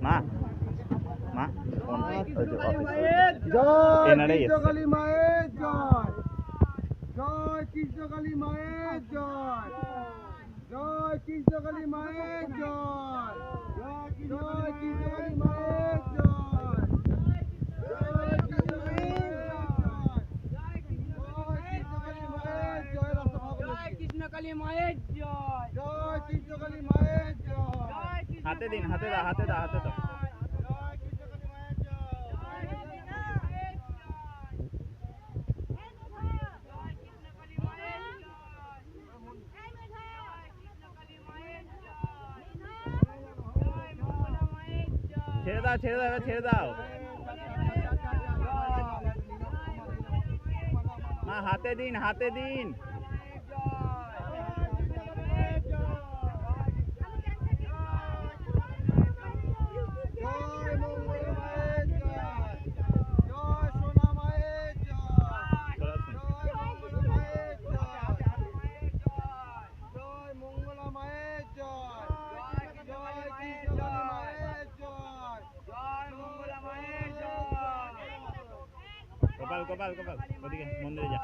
মা মা জয় কৃষ্ণকালী মায়ের জয়, জয় কৃষ্ণকালী মায়ের জয়, জয় কৃষ্ণকালী মায়ের জয়, জয় কৃষ্ণকালী মায়ের জয়, জয় কৃষ্ণকালী মায়ের জয়, জয় কৃষ্ণকালী মায়ের জয়। হাতে দিন, হাতে দাও, হাতে দাও, হাতে দাও। ছেড়ে দাও, ছেড়ে দাও, এবার ছেড়ে দাও। মা হাতে দিন, হাতে দিন। গোপাল গোপাল গোপাল ওদিকে মন্দিরে যা।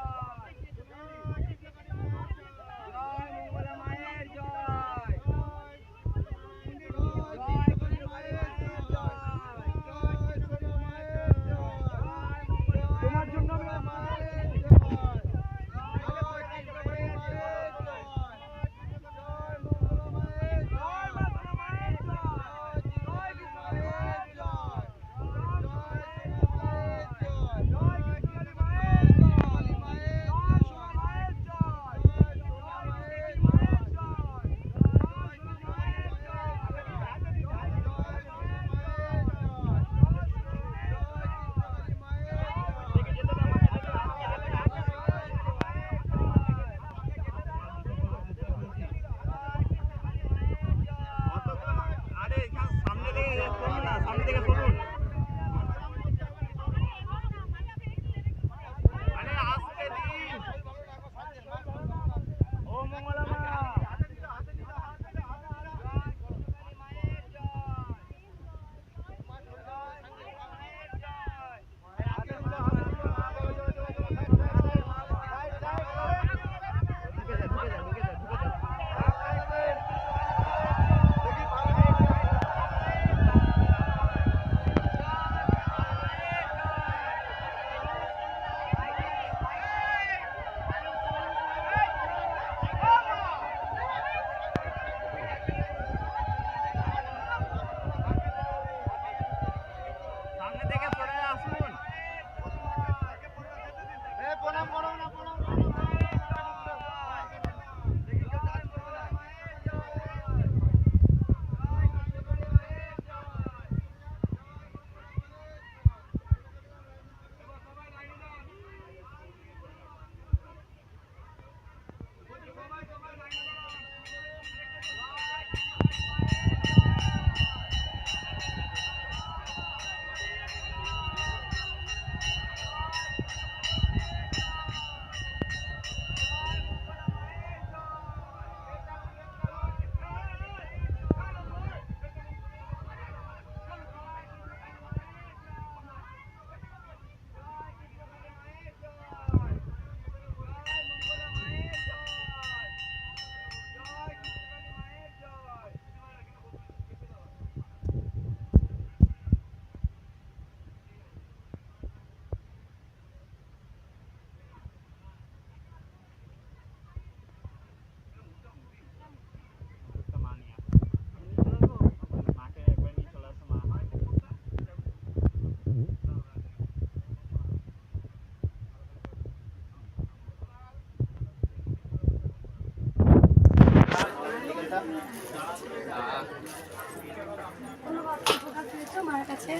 মায়ের কাছে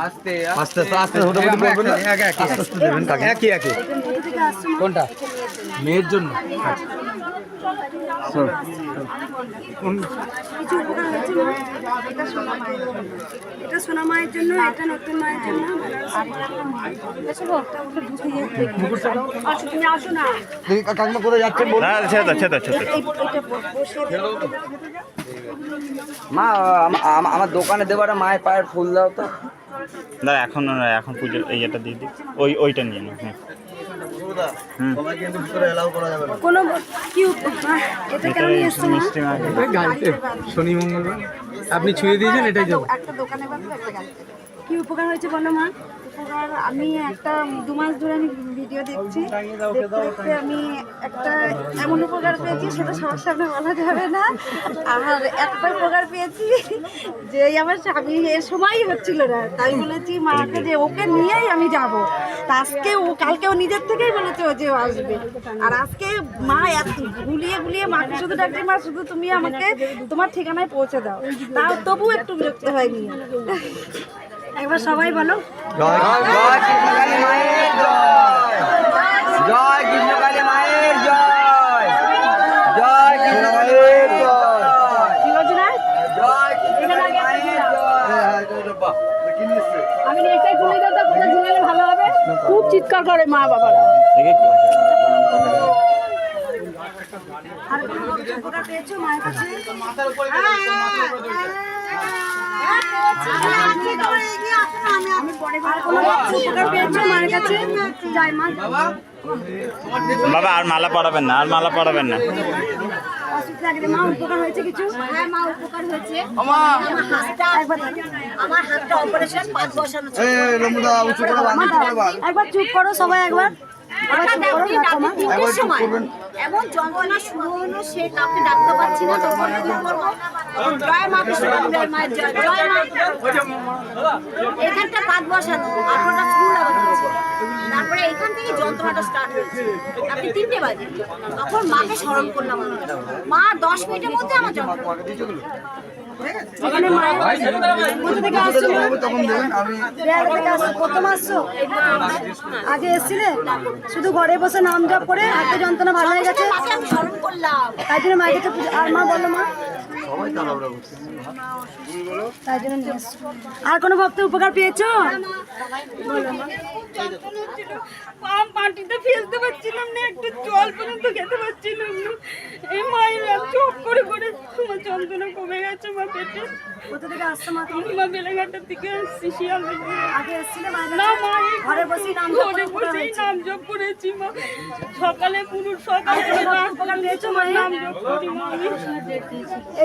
আস্তে আস্তে আস্তে হুটোপুটি করবেন না, আস্তে আস্তে দেবেন তাকে একই একই। কোনটা মেয়ের জন্য? কিছু উপকার হয়েছে মা। এটা সোনা মায়ের, এটা সোনা মায়ের জন্য, এটা নতুন মায়ের জন্য। তুমি আসো না, কাকিমা কোথায় যাচ্ছেন বলুন? না ছেড়ে দাও ছেড়ে দাও ছেড়ে দাও। মা আমার দোকানে দেবাটা মায়ের পায়ের ফুল দাও তো। না এখন এখন পুজোর এইটা দিয়ে দিই, ওইটা নিয়ে নাও। হ্যাঁ সবাই কিন্তু ভিতরে এলাও করা যাবে না। কোনো কি এটা কেন নিয়ে এসছো মা? মিষ্টি মাছ গাড়িতে শনি মঙ্গলবার আপনি ছুঁয়ে দিয়েছেন, এটাই যাবো। একটা দোকানে কি উপকার হয়েছে বলো মা? উপকার আমি একটা 2 মাস ধরে আমি ভিডিও দেখছি, দেখতে দেখতে আমি একটা এমন উপকার পেয়েছি সেটা সবার সামনে বলা যাবে না। আর একটা উপকার পেয়েছি যে আমার স্বামী এর সময়ই হচ্ছিল না, তাই বলেছি মাকে যে ওকে নিয়েই আমি যাব। তা আজকে ও কালকে ও নিজের থেকেই বলেছে ও যে ও আসবে। আর আজকে মা এত গুলিয়ে গুলিয়ে মাকে শুধু ডাকছে, মা শুধু তুমি আমাকে তোমার ঠিকানায় পৌঁছে দাও। তাও তবু একটু বিরক্ত হয়নি। একবার সবাই বলো জয় কৃষ্ণকালী মায়ের জয়, জয় কৃষ্ণকালী মায়ের জয়, জয় কৃষ্ণকালীর জয়, কি বলছো না? জয় কৃষ্ণকালী মায়ের জয়। আমি এটাই বলে দাদা, কোথায় ঝুলালে ভালো হবে? খুব চিৎকার করে মা বাবারা। দেখে কি আর কোনো উপকার পেয়েছো মায়ের কাছে? আর কোনো উপকার পেয়েছো মায়ের কাছে? জয় মা। বাবা আর মালা পরাবেন না, আর মালা পরাবেন না। অসুস্থ লাগে মা, উপকার হয়েছে কিছু? হ্যাঁ মা, উপকার হয়েছে। একবার আমার হাতটা অপারেশন 5 বসানো ছিল। একবার চুপ করো সবাই, একবার হঠাৎ একদিন রাতে 3টের সময় এমন যন্ত্রণা শুরু হলো, সে কাউকে ডাকতে পারছি না। তখন কি করবো? জয় মা কৃষ্ণকালী মায়ের জয়, জয় মা। এখানটা 5 বসানো, 18টা স্ক্রু লাগানো হয়েছে। তারপরে এখান থেকে যন্ত্রণাটা স্টার্ট হয়েছে রাতে 3টে বাজে। তখন মাকে স্মরণ করলাম আমি। মা 10 মিনিটের মধ্যে আমার যন্ত্রণা। এখানে মায়ের কোথা থেকে আসছো? বিহার থেকে আসছো? প্রথম আসছো? আগে এসছিলে? শুধু ঘরে বসে নাম জপ করে হাতে যন্ত্রণা ভালো হয়ে গেছে, মাকে আমি স্মরণ করলাম। তাই জন্য মায়ের কাছে আর মা বলো মা, তাই জন্য নিয়ে এসছো। আর কোনো ভক্ত উপকার পেয়েছো? মাটিতে ফেলতে পারছিলাম না, একটু জল পর্যন্ত খেতে পারছিলাম না। এই মায়ের চোখ করে করে তোমার যন্ত্রণা কমে গেছে মা পেটে। কোথা থেকে আসছো মা তুমি? মা বেলেঘাটার থেকে আসছি, শিয়াল থেকে। আগে এসছিলে না মা, ঘরে বসেই নাম জপ করেছি মা। সকালে পুরো সকালে উপকার পেয়েছো মায়ের? নাম জপ করি মা আমি।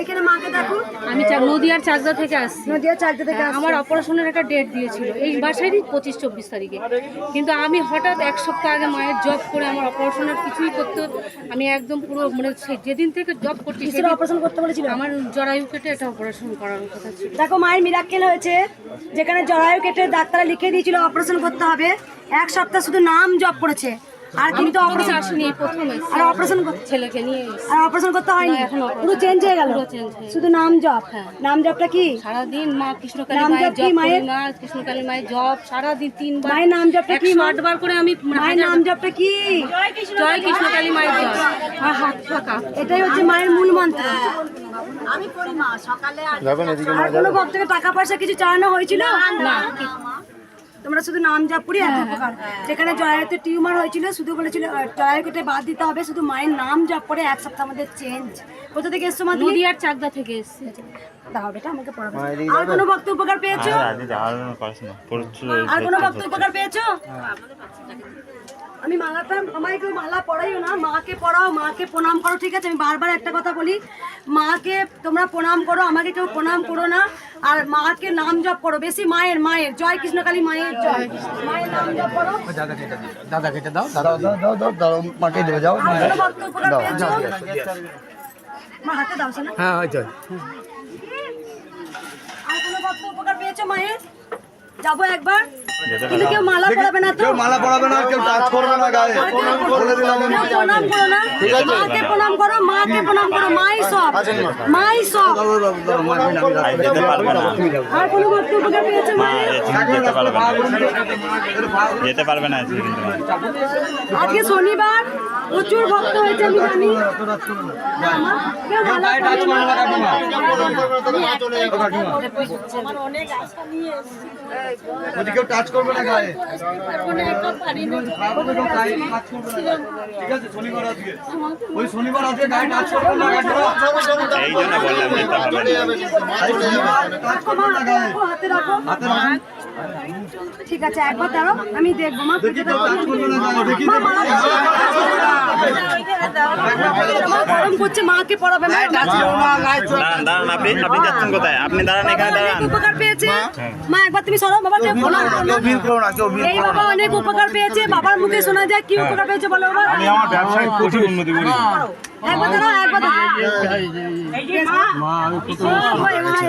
এখানে মাকে দেখো। আমি নদিয়ার চাকদা থেকে আসছি। নদিয়া চাকদা থেকে আসছো? আমার অপারেশনের একটা ডেট দিয়েছিল এই মাসেরই 25-24 তারিখে, কিন্তু আমি হঠাৎ 1 সপ্তাহ আগে মায়ের জব করে আমার অপারেশনের কিছুই করতে, আমি একদম পুরো মানে যেদিন থেকে জব করছি সেদিন অপারেশন করতে বলেছিল। আমার জরায়ু কেটে এটা অপারেশন করার কথা ছিল। দেখো মায়ের মিরাক্কেল হয়েছে, যেখানে জরায়ু কেটে ডাক্তার লিখে দিয়েছিল অপারেশন করতে হবে, 1 সপ্তাহ শুধু নাম জপ করেছে। আর কিন্তু অপারেশন আসেনি, এই প্রথম এসেছি। আর অপারেশন ছেলেকে নিয়ে আর অপারেশন করতে হয়নি, এখন পুরো চেঞ্জ হয়ে গেল, পুরো change হয়ে শুধু নাম জপ। নাম জপটা কি? সারাদিন মা কৃষ্ণকালী নাম মায়ের জপ কি জব মায়ের? করি, মা কৃষ্ণকালী মায়ের জব সারাদিন 3 বার। মায়ের নাম জপটা কি? 108 বার করে আমি মায়ের নাম জপটা কি? জয় কৃষ্ণকালী মায়ের জব। আর হাত ফাঁকা, এটাই হচ্ছে মায়ের মূল মন্ত্র। আমি করি মা, সকালে আর আর কোনো ভক্তকে টাকা পয়সা কিছু চালানো হয়েছিল না তোমরা শুধু নাম জপ করি এত উপকার। যেখানে জরায়ুতে টিউমার হয়েছিল শুধু বলেছিল জরায়ু কেটে বাদ দিতে হবে, শুধু মায়ের নাম জপ করে 1 সপ্তাহ আমাদের চেঞ্জ। কোথা থেকে এসছো মা তুমি? নদিয়ার চাকদা থেকে এসেছি। দাও বেটা আমাকে পড়াবে। আর কোনো ভক্ত উপকার পেয়েছো? আর কোনো ভক্ত উপকার পেয়েছো? আমি মালাটা আমাকে মালা পড়াইও না, মাকে পড়াও, মাকে প্রণাম করো, ঠিক আছে? আমি বারবার একটা কথা বলি, মাকে তোমরা প্রণাম করো, আমাকে কেউ প্রণাম করো না। আর মাকে নাম জপ করো বেশি, মায়ের মায়ের জয় কৃষ্ণকালী মায়ের জয়, মায়ের নাম জপ করো। দাদা কেটে দাও, দাও দাও দাও দাও দাও, মাকে দিয়ে যাও। আর কোনো ভক্ত উপকার পেয়েছো? মা হাতে দাও শোনা। হ্যাঁ হয়তো। আর কোনো ভক্ত উপকার পেয়েছো মায়ের? যাবো একবার, যেতে কিন্তু পারবে কেউ মালা পরাবে না তো? কেউ মালা পরাবে না, কেউ টাচ করবে না গায়ে, বলে দিলাম আমি। কেউ প্রণাম করো না, মাকে প্রণাম করো, মাকে প্রণাম করো, মাই সব, মাই সব। আর যেতে পারবে না আর কোনো ভক্ত উপকার পেয়েছে মা, মায়ের? যেতে পারবে না, যেতে পারবে না আজকে কিন্তু মা। আজকে শনিবার, প্রচুর ভক্ত হয়েছে আমি জানি। কেউ মালা পরাবে না। যদি কেউ টাচ করবে না গায়ে, ঠিক আছে? শনিবার আজকে, ওই শনিবার আজকে গায়ে টাচ করবে না, এই জন্য বললাম যেতে হবে না। টাচ করবে না গায়ে, রাখো, হাতে রাখো। হাতে রাখুন। ঠিক আছে, একবার দাঁড়াও, আমি দেখবো মা। দেখি কেউ টাচ করবে না গায়ে, দেখি মা, মালা মা গরম করছে, মাকে পড়াবে না। দাঁড়ান দাঁড়ান, আপনি আপনি যাচ্ছেন কোথায়? আপনি দাঁড়ান, এখানে অনেক দাঁড়ান। উপকার পেয়েছে মা, একবার তুমি সরো বাবা, কেউ প্রণাম করো না। এই বাবা অনেক উপকার পেয়েছে, বাবার মুখে শোনা যায় কি উপকার পেয়েছে বলো বাবা। আমি আমার ব্যবসায় প্রচুর উন্নতি করি। একবার দাঁড়াও, একবার দাঁড়াও। মা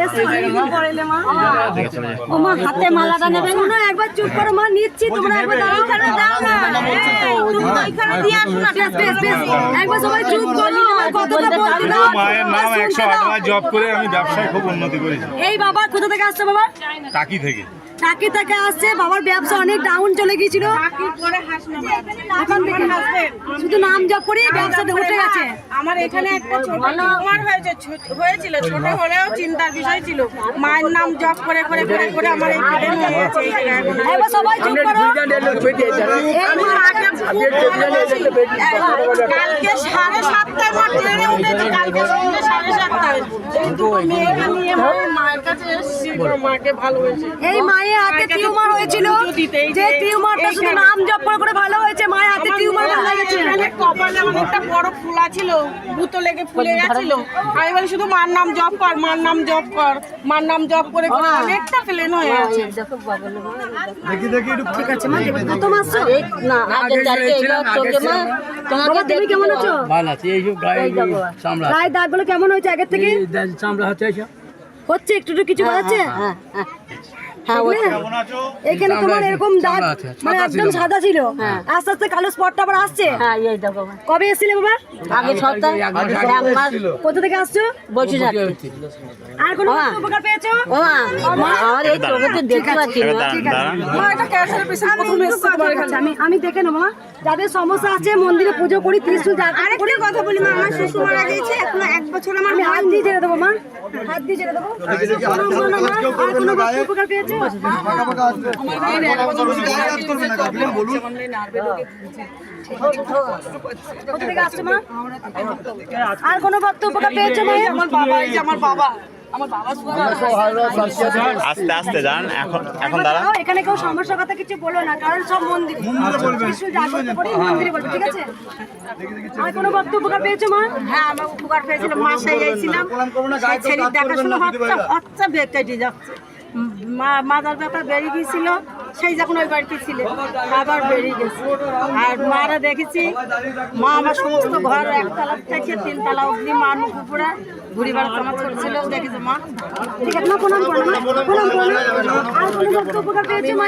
এসে অনেকদিন পরে এলে মা। ও মা, হাতে মালাটা নেবে না, একবার চুপ করো মা, নিচ্ছি, তোমরা একবার দাঁড়াও। এখানে দাও না, এখানে দিয়ে আসো না। বেশ, একবার সবাই চুপ করো, আমার কথাটা বলতে দাও। মায়ের নাম শুনতে 108 দাও। বার জব করে আমি ব্যবসায় খুব উন্নতি করেছি, এই বাবা কোথা থেকে আসছে বাবা? টাকি থেকে। চাকরি থেকে আসছে, বাবার ব্যবসা অনেক ডাউন চলে গিয়েছিল, এখন থেকে শুধু নাম জপ করে ব্যবসাতে উঠে গেছে। আমার এখানে একটা ছোট টিউমার হয়েছিল, ছোট হলেও চিন্তার বিষয় ছিল। মায়ের নাম জপ করে করে করে করে আমার এই পেটে নিয়ে গেছে। এই জায়গায় এখন এবার সবাই চুপ করো। এই মা, কালকে 7:30 আমার ট্রেনে উঠেছি, কালকে সন্ধ্যে 7:30 এই দুটো মেয়েকে নিয়ে মায়ের কাছে এসেছি, মাকে ভালোবেসে। এই মায়ের হাতে টিউমার হয়েছিল, যে টিউমারটা শুধু নাম জপ করে করে ভালো হয়েছে, মায়ের হাতে টিউমার ভালো গেছে। এখানে কপালে অনেকটা বড় ফুলা ছিল, বুতো লেগে ফুলে গেছিল। আমি বলি শুধু মার নাম জপ কর, মার নাম জপ কর, মার নাম জপ করে করে অনেকটা প্লেন হয়ে আছে। দেখি দেখি একটু। ঠিক আছে মা, কত মাস? না আগের তারিখে এলো তোকে মা, বাবা তুমি কেমন আছো? ভালো আছে, এই যে গায়ে চামড়া, গায়ে দাগগুলো কেমন হয়েছে আগের থেকে? চামড়া হচ্ছে এইসব। হচ্ছে একটু একটু কিছু বাড়াচ্ছে? এখানে তোমার এরকম দাগ মানে একদম সাদা ছিল, আস্তে আস্তে কালো স্পটটা আবার আসছে। কবে এসেছিলে বাবা? আগে সপ্তাহে কোথা থেকে আসছো? বলছি আর কোনো উপকার পেয়েছো? আমার এই চোখে তো দেখতে পাচ্ছি এবার না। দাঁড়ান দাঁড়ান। আমি দেখে নেবো মা, যাদের সমস্যা আছে মন্দিরে পুজো করি, ত্রিশূল আরেকটা কথা বলি মা, আমার শ্বশুর মারা গেছে, এখন 1 বছর আমার আমি হাত দিয়ে ছেড়ে দেবো মা, হাত দিয়ে ছেড়ে দেবো। আর কোনো ভক্ত উপকার পেয়েছো? বলুন। কোথা থেকে আসছো মা? আর কোনো ভক্ত উপকার পেয়েছো মা? আমার বাবা, এই যে আমার বাবা, আমার বাবা আস্তে আস্তে যান, এখন দাঁড়ান। এখানে কেউ সমস্যার কথা কিছু বলো না, কারণ সব মন্দিরে ত্রিশূল জাগ্রত করে মন্দিরে বলবে, ঠিক আছে? আর কোনো ভক্ত উপকার পেয়েছো মা? হ্যাঁ আমার উপকার পেয়েছিলাম, মাসে যাইছিলাম, সেই ছেলের দেখাশোনা হচ্ছে কেটে যাচ্ছে। মাদার ব্যাপার বেরিয়ে গিয়েছিল, সেই যখন ওই বাড়িতে ছিল আবার বেরিয়ে গেছে। আর মারা দেখেছি, মা আমার সমস্ত ঘর 1 তলা থেকে 3 তলা অবধি মা মুখ উপরে ঘুরি বেড়া কামাজ করছিল, দেখেছে মা। ঠিক আছে মা, প্রণাম করো মা, প্রণাম করো। আর কোনো ভক্ত উপকার পেয়েছো মা?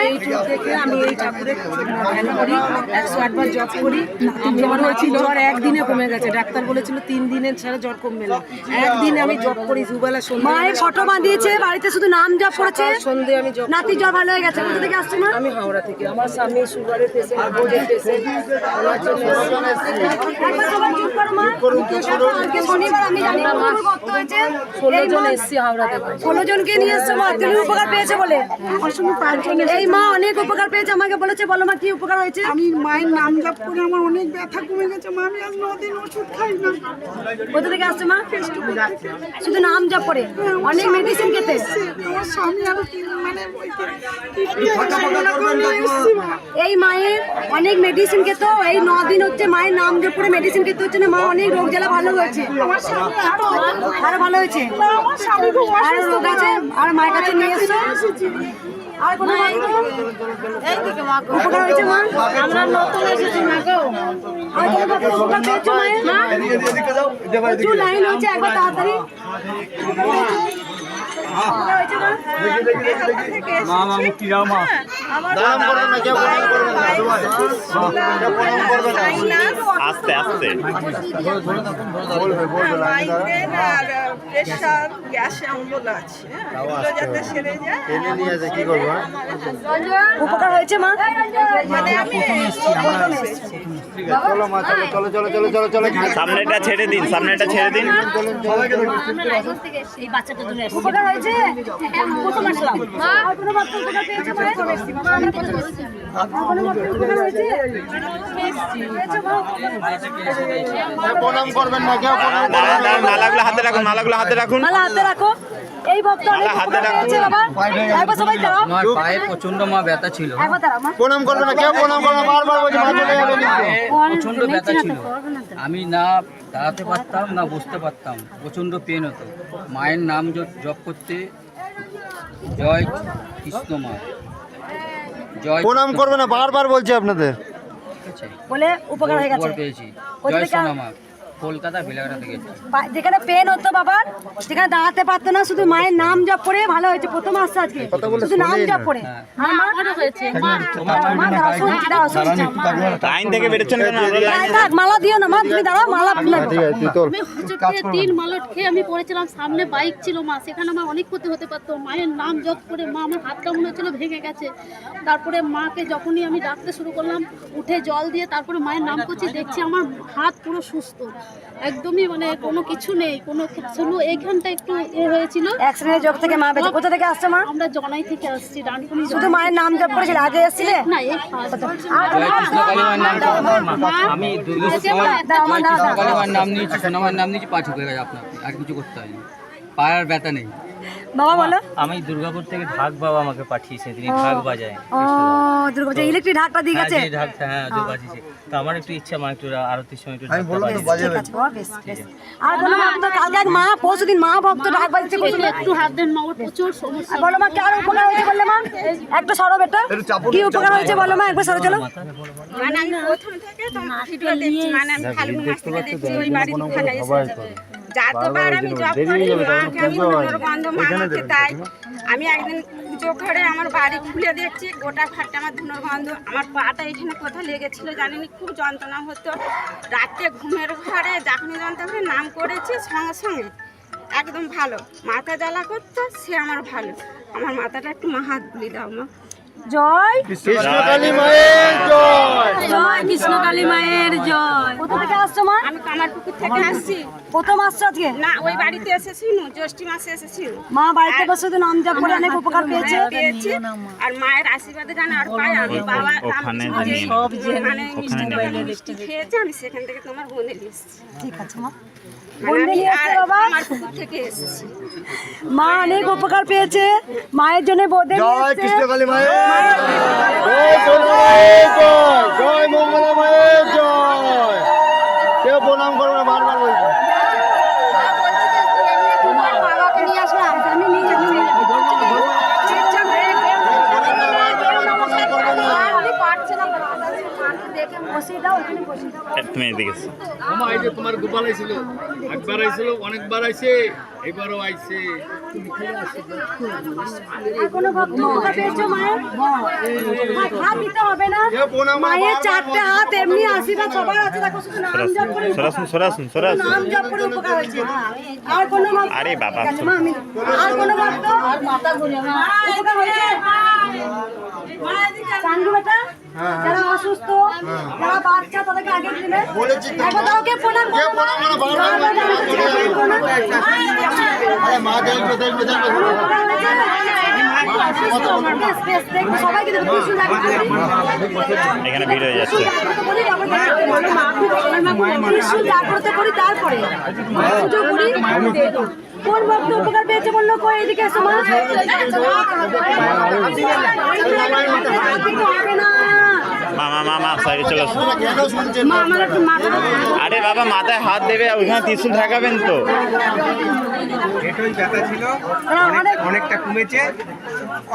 থেকে আমি এই ঠাকুরের ধ্যান করি, 108 বার জপ করি। জ্বর হয়েছিল, জ্বর একদিনে কমে গেছে, ডাক্তার বলেছিল 3 দিনের ছাড়া জ্বর কমবে না। একদিনে আমি জপ করি, দুবেলা সন্ধ্যে মায়ের ফটো বাঁধিয়েছে, বাড়িতে শুধু নাম জপ করেছে, সন্ধ্যে আমি জপ। নাতি জ্বর ভালো হয়ে গেছে। কোথা থেকে আসছে মা? আমি হাওড়া থেকে, আমার স্বামী সুগারের পেশেন্ট, বোর্ডের পেশেন্ট, ওনার জন্য একবার সবাই চুপ করো মা। আজকে শনিবার, আমি জানি প্রচুর ভক্ত হয়েছে। 16 জন এসছি হাওড়া থেকে। 16 জনকে নিয়ে এসছো মা, তুমি উপকার পেয়েছে বলে। এই মা অনেক উপকার পেয়েছে, আমাকে বলেছে, বলো মা কি উপকার হয়েছে? আমি মায়ের নাম জপ করে আমার অনেক ব্যথা কমে গেছে মা, আমি আজ 9 দিন ওষুধ খাই না। কোথা থেকে আসছে মা? শুধু নাম জপ করে, অনেক মেডিসিন খেতে। আমার স্বামী আরো মানে এই মায়ের অনেক মেডিসিন খেত, এই 9 দিন হচ্ছে মায়ের নাম জপ করে মেডিসিন খেতে হচ্ছে না, মা অনেক রোগ জ্বালা ভালো হয়েছে, আরো ভালো হয়েছে, আরো রোগ আছে, আর মায়ের কাছে নিয়ে এসছো। আর কোনো উপকার হয়েছে মা? আমরা নতুন এসেছি মা গো। আর কোনো উপকার পেয়েছো মায়ের? প্রচুর লাইন হচ্ছে, একবার তাড়াতাড়ি। উপকার হয়েছে মা? মা মা মুক্তি দাও মা। আস্তে আস্তে মাইগ্রেন আর প্রেশার গ্যাসে অম্বল আছে, এগুলো যাতে সেরে যায়। উপকার হয়েছে মা? মানে আমি সামনেটা ছেড়ে দিন, সামনেটা ছেড়ে দিন। এই বাচ্চাটার জন্য এসেছি। উপকার হয়েছে? প্রথম আসলাম। আর কোনো মাত্র উপকার পেয়েছে মা? আর কোনো মাত্র উপকার হয়েছে? পেয়েছে মা? দাঁড়ান দাঁড়ান, মালাগুলো হাতে রাখুন, মালাগুলো হাতে রাখুন। মালা হাতে রাখো। এই ভক্ত অনেক মালা হাতে উপকার রাখুন। পেয়েছে বাবা। একবার সবাই দাঁড়াও। আমার পায়ে প্রচন্ড মা ব্যথা ছিল, একবার দাঁড়াও মা। পায়ে প্রচন্ড ব্যথা ছিল। আমি না দাঁড়াতে পারতাম না বসতে পারতাম, প্রচন্ড পেন হতো। মায়ের নাম জপ করতে জয় কৃষ্ণ মা, জয় প্রণাম করবে না, বারবার বলছি আপনাদের। ঠিক আছে, বলে উপকার হয়ে গেছে। উপকার পেয়েছি। কোথা জয় থেকে? সোনা মা, কলকাতা বেলাঘাটা থেকে। যেখানে পেন হতো বাবার, যেখানে দাঁড়াতে পারতো না, শুধু মায়ের নাম জপ করে ভালো হয়েছে। প্রথম আসছে আজকে, শুধু নাম জপ করে। আর মা? মা দাঁড়াও, শুনছি, দাঁড়াও, শুনছি। লাইন থেকে বেরোচ্ছেন কেন? আমরা লাইন- থাক, মালা দিও না মা, তুমি দাঁড়াও, মালা আমি হোঁচট খেয়ে 3 মালট খেয়ে আমি পড়েছিলাম, সামনে বাইক ছিল মা, সেখানে আমার অনেক ক্ষতি হতে পারতো। মায়ের নাম জপ করে মা, আমার হাতটা মনে হচ্ছিল ভেঙে গেছে। তারপরে মাকে যখনই আমি ডাকতে শুরু করলাম, উঠে জল দিয়ে তারপরে মায়ের নাম করছি, দেখছি আমার হাত পুরো সুস্থ, একদমই মানে কোনো কিছু নেই, কোনো কিছু এইখানটা একটু হয়েছিল। অ্যাক্সিডেন্টের যোগ থেকে মা বেঁচে। কোথা থেকে আসছে মা? আমরা জনাই থেকে আসছি, ডানকুনি শুধু মায়ের নাম জপ করেছিল, আগে এসেছিলে? না, এই first। জয় কৃষ্ণ কালী মায়ের নাম জপ মা। আমি দুর্গা দাও মা, দাও, দাও। কালী মায়ের নাম নিয়েছি, সোনা মায়ের নাম নিয়েছি, পা ঠিক হয়ে গেছে আপনার, আর কিছু করতে হয়নি, পায়ের আর ব্যথা নেই। বাবা বলো। আমি দুর্গাপুর থেকে ঢাক বাবা আমাকে পাঠিয়েছে, তিনি ঢাক বাজায়। ও দুর্গাপূজা ইলেকট্রিক ঢাকটা দিয়ে গেছে। হ্যাঁ, ঢাক, হ্যাঁ দুর্গা বাজিয়েছে। তো আমার একটু ইচ্ছা মা একটু আরতির সময় একটু ঢাকটা ঠিক বাজিয়ে। আছে বাবা, বেশ বেশ। আর কোনো ভক্ত কালকে এক মা পরশুদিন মা ভক্ত ঢাক বাজছে বলছিল। একটু হাত দেন মা, ওর প্রচুর সমস্যা। বলো মা কি আর উপকার হয়েছে বললে মা? একটু সরো বেটা, কি উপকার হয়েছে বলো মা, একবার সরো চলো। মানে আমি প্রথম থেকে তোমার ভিডিও দেখছি, মানে আমি ফাল্গুন মাস থেকে দেখছি, ওই বাড়ির ওখানে এসেছি। যতবার আমি জব করি মাকে আমি ধুনোর গন্ধ মা আমাকে তাই। আমি একদিন পুজো করে আমার বাড়ি খুলে দেখছি, গোটা ঘরটা আমার ধুনোর গন্ধ। আমার পাটা এখানে কোথাও লেগেছিল জানিনি, খুব যন্ত্রণা হতো। রাতে ঘুমের ঘরে যখনই যন্ত্রণা করে নাম করেছি, সঙ্গে সঙ্গে একদম ভালো। মাথা জ্বালা করতো, সে আমার ভালো। আমার মাথাটা একটু মা হাত বুলিয়ে দাও মা। জয় কৃষ্ণকালী মায়ের জয়। জয় কৃষ্ণ কালী মায়ের জয়। কোথা থেকে আসছো মা? আমি কামারপুকুর থেকে আসছি। প্রথম আসছো আজকে? না, ওই বাড়িতে এসেছিল, জ্যৈষ্ঠী মাসে এসেছিল। মা বাড়িতে বসে শুধু নাম জপ করে অনেক উপকার পেয়েছে। পেয়েছি আর মায়ের আশীর্বাদে জানো আর পাই। আমি বাবা ওখানে আমি নিয়ে সব যে মানে ওখানে মিষ্টি খেয়েছি, আমি সেখান থেকে তোমার বোনে এসেছি। ঠিক আছে মা। মানে বন্ধে আমি নিয়ে এসছে বাবা। আমার পুকুর থেকে এসেছি। মা অনেক উপকার পেয়েছে, মায়ের জন্য বোধে জয় কৃষ্ণকালী মায়ের জয়, সোনা মায়ের জয়, জয় মঙ্গলা মায়ের জয়। কেউ প্রণাম করবে না, বারবার বলছি। বাবাকে নিয়ে আসলাম, আমি নিয়ে যাবো। আমি পারছি না, দেখে বসিয়ে দাও, ওখানে বসিয়ে দাও। তুমি এদিকে এসো। আমা এই যে তোমার গোপাল আইছিল, একবার আইছিল, অনেকবার আইছে, এবারও আইছে। আর কোনো ভক্ত উপকার পেয়েছো মায়ের? হাত দিতে হবে না, মায়ের 4টে হাত এমনি আশীর্বাদ সবার আছে। দেখো শুধু নাম জপ করে সরাসুন সরাসুন সরাসুন। নাম জপ করে উপকার হয়েছে। আর কোনো ভক্ত? আরে বাবা, ঠিক আছে মা, আমি আর কোনো ভক্ত মাথা ঘুরে উপকার হয়েছে? চান্দু বেটা, যারা অসুস্থ, যারা বাচ্চা, তাদেরকে আগে দিলে একবার তাকে প্রণাম করো মা। মা দেখবে দেখবে দেখবে। সবাইকে দেবো, ত্রিশূল জাগ্রত এখানে ভিড় হয়ে যাচ্ছে। ত্রিশূল জাগ্রত করি, তারপরে পুজো করি। কোন ভক্ত উপকার পেয়েছে বললো? কই এদিকে এসো মা। হবে না মা সাইডে চলে আসুন। মা, আমার একটু মাথা। আরে বাবা, মাথায় হাত দেবে, ওইখানে ত্রিশূল ঠেকাবেন তো। পেটই ব্যথা ছিল, অনেকটা কমেছে,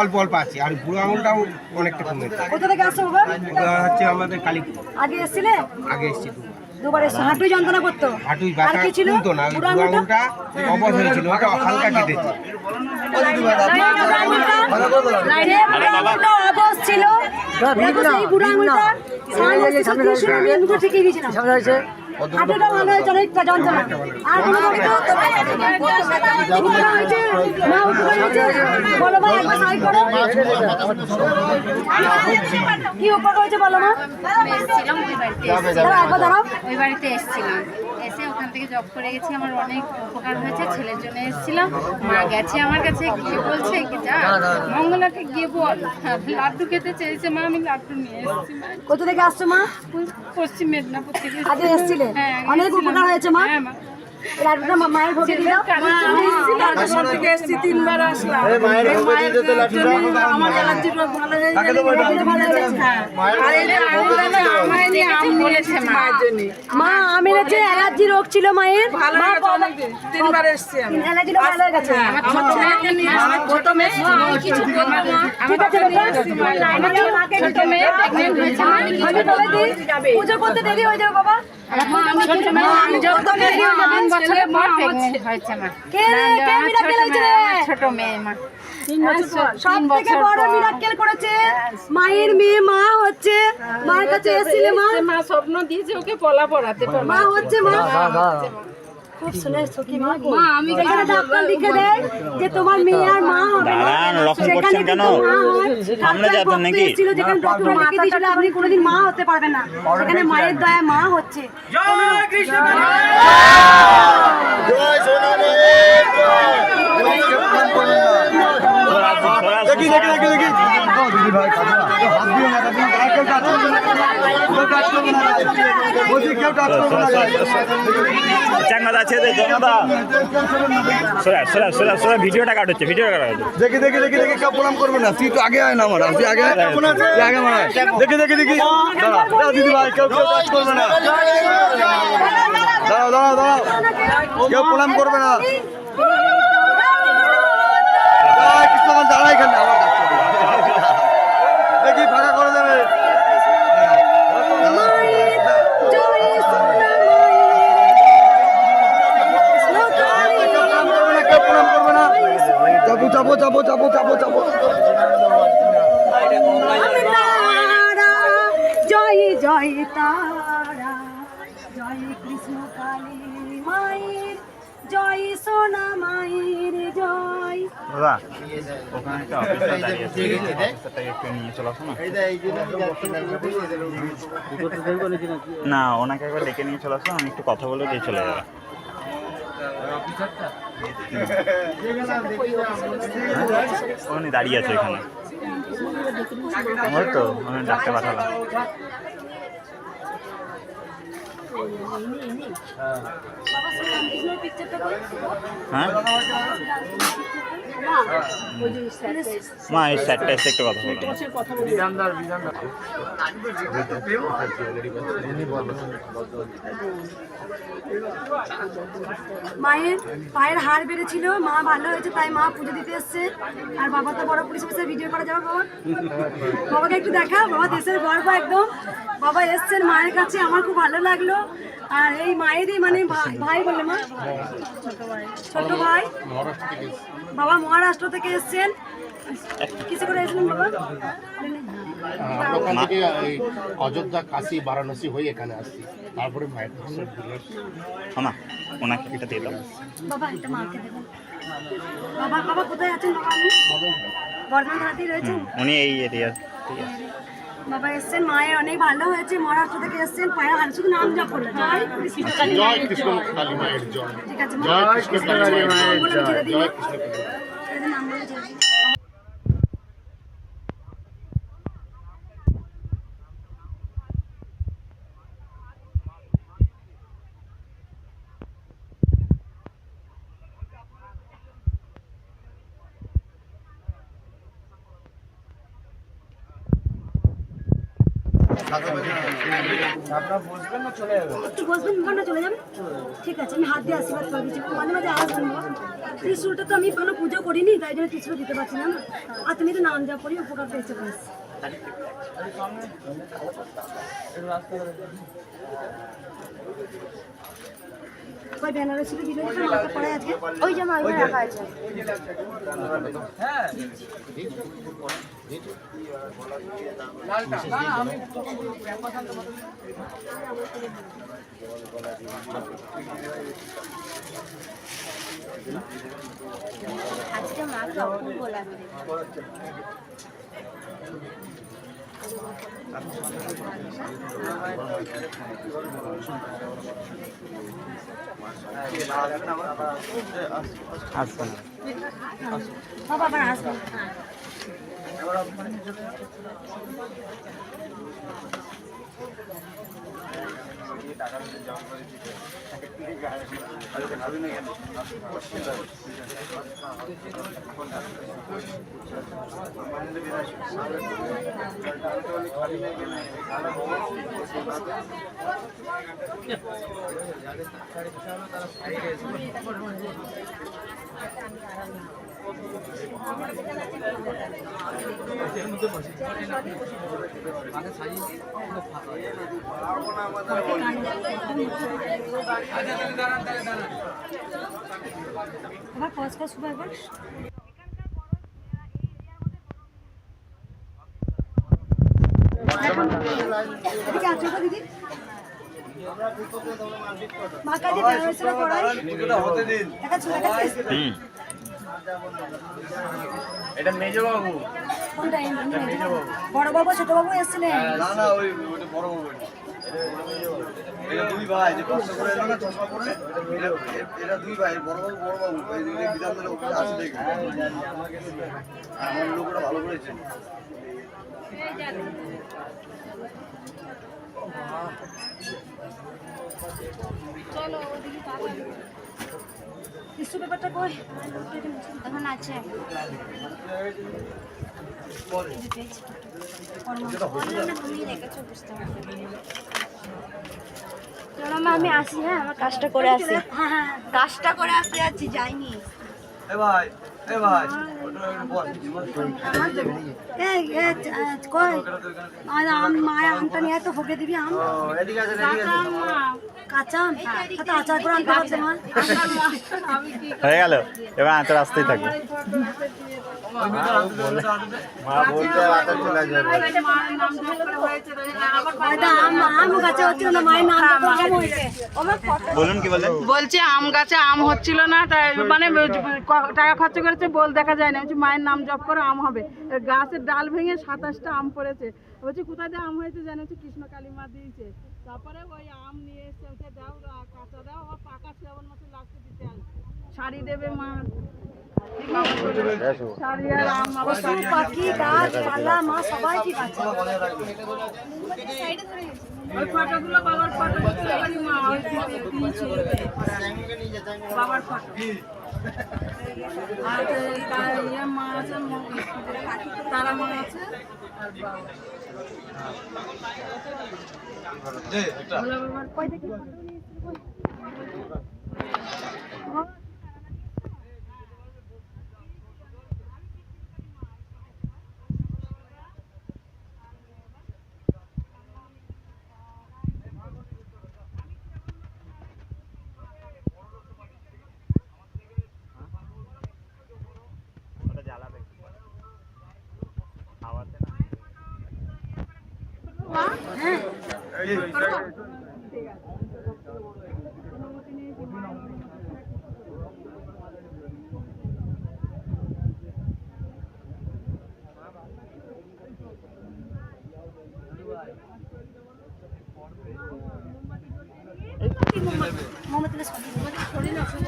অল্প অল্প আছে। আর বুড়ো আঙুলটাও অনেকটা কমেছে। কোথা থেকে আসছো বাবা? ওটা হচ্ছে আমাদের কালীপুর। আগে এসেছিলে? আগে এসেছি দুবার। দুবার এসছে, হাঁটুই যন্ত্রণা করতো। হাঁটুই আর ব্যথা কি ছিল? তুলতো না, ওই বুড়ো বুড়ো আঙুলটা? আঙুলটা অবশ হয়েছিল, ওটা হালকা কেটেছে। যে বুড়ো আঙুলটা অবশ ছিল, দেখো সেই বুড়ো আঙুলটা স্নান হচ্ছে, ত্রিশূল আমি এমনি ঠিকই দিয়েছিলাম। হাঁটুটা ভালো হয়েছে, অনেকটা যন্ত্রণা। আর কোনো কষ্ট হতো না। উপকার হয়েছে, মা উপকার হয়েছে। বলো মা, একবার সাই করো। কি উপকার হয়েছে বলো মা? এসেছিলাম ওই বাড়িতে, দাঁড়াও, একবার দাঁড়াও। ওই বাড়িতে এসেছিলাম, এসে ওখান থেকে জব করে গেছি, আমার অনেক উপকার হয়েছে। ছেলের জন্য এসেছিলাম, মা গেছে আমার কাছে, গিয়ে বলছে কি যা মঙ্গলাকে গিয়ে বল লাড্ডু খেতে চেয়েছে মা, আমি লাড্ডু নিয়ে এসেছি। কোথা থেকে আসছো মা? পশ্চিম মেদিনীপুর থেকে আগে এসেছিলে? হ্যাঁ, অনেক উপকার হয়েছে মা। হ্যাঁ মা। লাড্ডুটা মায়ের ভোগে দিল। থেকে এসেছি, 3 বার আসলাম। এই মায়ের ভোগে দিয়ে দিতে লাঠিটা। আমার অ্যালার্জির রোগ ভালো হয়ে তাকে দেবো এটা। আর এই যে আঙুলটা না, আমায় নিয়ে আম নিয়েছে মায়ের জন্য। মা আমের যে অ্যালার্জি রোগ ছিল মায়ের, ভালো মা হয়ে গেছে অনেকদিন, 3 বার এসেছি আমি। অ্যালার্জি রোগ ভালো হয়ে গেছে। আমার ছেলেকে নিয়ে প্রথমে কিছু বলবো মা, ঠিক আছে বাবা, আমাদের মাকে ছোট মেয়ে প্রেগনেন্ট হয়েছে মা, আমি বলে দিই, পুজো করতে দেরি হয়ে যাবে বাবা। মা আমি ছোট মেয়ে, আমি যত দেরি হয়ে যাবে 3 বছরের পর প্রেগনেন্ট হয়েছে মা। কে রে, কে মিরাকেল হয়েছে রে? ছোট মেয়ে মা, সব থেকে বড় মিরাকেল করেছে মায়ের মেয়ে, মা হচ্ছে। মায়ের কাছে এসেছিলে মা? মা স্বপ্ন দিয়েছে ওকে পলা পড়াতে পারবে। মা হচ্ছে মা। খুব শুনে সখী মা গো। আমি এখানে ডাক্তার লিখে দেয় যে তোমার মেয়ে আর মা হবে না। দাঁড়ান, রকম সেখানে করছেন কেন? কিন্তু মা হয়। সামনে ডাক্তার যাবেন নাকি? ছিল, যেখানে ডক্টর লিখে দিয়েছিল আপনি কোনোদিন মা হতে পারবেন না, সেখানে মায়ের দয়া মা হচ্ছে। জয় কৃষ্ণ। জয় সোনা মায়ের জয়। দেখি দেখি দেখি দেখি। দিদি ভাই কাজ না, হাত দিও না, তুমি আর কেউ কাজ করবে না, কেউ কাজ করবে না, বলছি কেউ কাজ করবে না। চাঙ্গাদা ছেড়ে চাঙ্গাদা সোরা ভিডিওটা কাট হচ্ছে, ভিডিওটা কাট হচ্ছে। দেখি দেখি দেখি দেখি, কেউ প্রণাম করবে না, তুই তো আগে আয় না, আমার তুই আগে আয়, তুই আগে মার। দেখি দেখি দেখি, দাঁড়া দাঁড়া দিদি ভাই, কেউ কেউ কাজ করবে না, দাঁড়াও দাঁড়াও দাঁড়াও, কেউ প্রণাম করবে না। জয় কৃষ্ণ, দাঁড়া এখানে, আবার দেখি ফাঁকা করে দেবে। কেউ প্রণাম করবে না, চাপো চাপো চাপো চাপো চাপো চাপো। জয় জয় তারা, জয় কৃষ্ণ কালী মায়ের জয়, সোনা মায়ের জয়। দাদা ওখানে একটা অফিসার দাঁড়িয়ে আছে, অফিসারটাকে একটু নিয়ে চলে আসো না। না, ওনাকে একবার ডেকে নিয়ে চলে আসো, আমি একটু কথা বলে দিয়ে চলে যাবো। উনি দাঁড়িয়ে আছে এখানে, ওই তো আমি ডাক্তার পাঠালাম। হ্যাঁ মা, এই স্যারটা এসে একটু কথা বলুন। মায়ের পায়ের হাড় বেড়েছিল, মা ভালো হয়েছে, তাই মা পুজো দিতে এসছে। আর বাবা তো বড় পুলিশ অফিসার, ভিডিও করা যাবে বাবা? বাবাকে একটু দেখা, বাবা দেশের গর্ব একদম। বাবা এসছেন মায়ের কাছে, আমার খুব ভালো লাগলো। আর এই মায়েরই মানে ভাই বলে মা, ছোট ভাই, বাবা মহারাষ্ট্র থেকে এসছেন। কিছু করে এসেছিলেন বাবা? ওখান থেকে অযোধ্যা, কাশী, বারাণসী হয়ে এখানে আসছি, তারপরে মায়ের দর্শন দিলে। না, ওনাকে এটা দিয়ে দাও। বাবা এটা মাকে দেবেন। বাবা বাবা কোথায় আছেন বাবা? আপনি বর্ধমান থানাতেই রয়েছেন? উনি এই এরিয়া। ঠিক আছে বাবা এসছেন, মায়ের অনেক ভালো হয়েছে, মহারাষ্ট্র থেকে এসছেন। পায়ের হাড় শুধু নাম জপ করলেন, জয় কৃষ্ণ কালী জয় কৃষ্ণ কালী মায়ের জয়। ঠিক আছে, জয় কৃষ্ণ কালী মায়ের জয়। ছেড়ে দিন, জয় কৃষ্ণ কালী। নাম বলে ছেড়ে দিন। একটু বসবেন, ওখানে চলে যাবেন। ঠিক আছে, আমি হাত দিয়ে আশীর্বাদ করে দিচ্ছি, মাঝে মাঝে আসবেন। ত্রিশুলটা তো আমি কোনো পুজো করিনি, তাই জন্য ত্রিশুল দিতে পারছি না। আর তুমি তো নাম যা করি উপকার পেয়েছে, কই বেনারসি ভিডিওটা মাকে পড়ে আজকে ওই যে মা ওইখানে রাখা আছে। হ্যাঁ আজকে মাকে অপূর্ব লাগবে। আসবে না বাবা আবার আসবে। আবার পজ কর শুভ একবার। এদিকে আছো তো দিদি। মা কাজে বেনারসিটা পড়াই দেখাচ্ছ দেখাচ্ছিস। এটা মেজো বাবু। কোনটা বড় বাবু ছোট বাবু এসেছিলেন? না না ওই ওটা বড় বাবু। এটা দুই ভাই যে কষ্ট করে এলো না চশমা পরে, এটা দুই ভাই বড় বাবু এই বিধান ধরে ওখানে আসে দেখে আমার লোকটা ভালো করেছে। চলো ওদিকে পাবো। টিস্যু পেপারটা কই? এখন আছে তুমি রেখেছো বুঝতে পারছি। চলো মা আমি আসি, হ্যাঁ আমার কাজটা করে আসি। হ্যাঁ কাজটা করে আসতে যাচ্ছি, যাইনি। এ ভাই এই কই মায়ের আমটা নিয়ে তো হোকে দিবি আম। এদিকে আছে এদিকে আছে। কাঁচা আম তো আচার করে আনতে পারছে মা। হয়ে গেল, এবার আচার আসতেই থাকবে। মা বলতে রাতে চলে যাবে। আম গাছে হচ্ছিল না, মায়ের নাম আম হয়েছে। বলুন কি বলেন? বলছে আম গাছে আম হচ্ছিল না, তাই মানে টাকা খরচ করেছে বল দেখা যায় না। বলছি মায়ের নাম জপ করে আম হবে। গাছের ডাল ভেঙে 27টা আম পড়েছে। বলছি কোথায় দিয়ে আম হয়েছে জানো? কৃষ্ণ কালী মা দিয়েছে। তারপরে ওই আম নিয়ে এসে ওকে দাও, কাঁচা দাও, আবার পাকা শ্রাবণ মাসে লাস্টে দিতে আসবে। শাড়ি দেবে মা, শাড়ি আর আম আবার পশু পাখি গাছ পালা মা সবাই ঠিক আছে। ওই ফটোগুলো বাবার ফটো মা ওই দিয়েছে বাবার ফটো। আর ইয়ে মা আছে, তারা মা আছে আর মোমবাতিটা সরিয়ে না শুভ।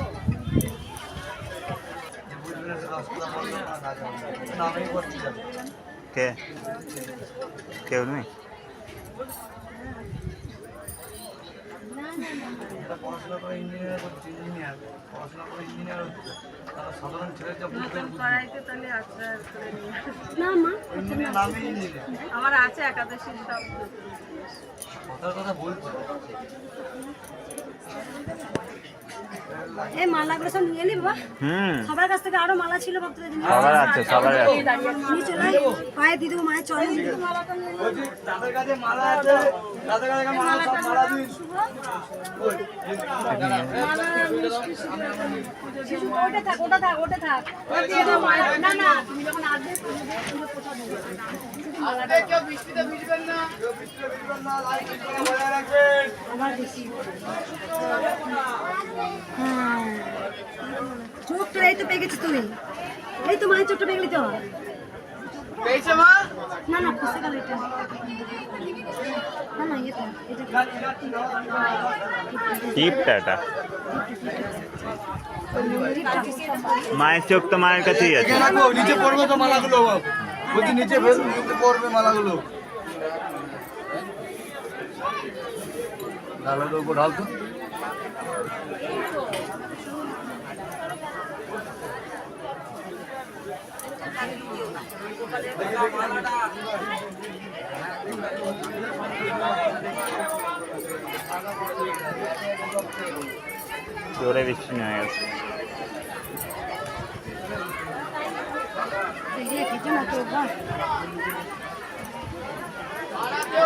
কে কেউ নেই? এটা পড়াশোনা করে ইঞ্জিনিয়ার করছে, পড়াশোনা করে ইঞ্জিনিয়ার হচ্ছে, তারা সাধারণ ছেলে যা বুঝতে না মা ইঞ্জিনিয়ার নামে ইঞ্জিনিয়ার আমার আছে একাদশী সব কথার কথা বলছে। এই মালাগুলো সব নিয়ে নিবি বাবা। সবার কাছ থেকে আরো মালা ছিল ভক্তদের জন্য। সবার আছে, সবার আছে। নিয়ে চলে আয়, পায়ে দিয়ে দেবো, মায়ের চরণে দিয়ে দেবো। বলছি তাদের কাছে মালা আছে, তাদের কাছে মালা সব মালা দিন। ওটা থাক, ওটা থাক, ওটা থাক। দিয়ে দাও মায়ের। না না, তুমি যখন আসবে তুমি প্রসাদ দেবে। কেউ বৃষ্টিতে ভিজবেন না। আবার বেশি। হ্যাঁ। চোখটা এই তো পেয়ে গেছিস তুই। এই তো মায়ের চোখটা পেয়ে গেলি তো। পেয়েছে মা? না না, খুশি গেল এটা। না না, এটা টিপটা এটা মায়ের চোখ তো মায়ের কাছেই আছে। নিচে পড়বে তো মালাগুলো, বলছি নিচে পড়বে মালাগুলো। ডালার উপর ঢালতো। জোরে বৃষ্টি নেমে গেছে।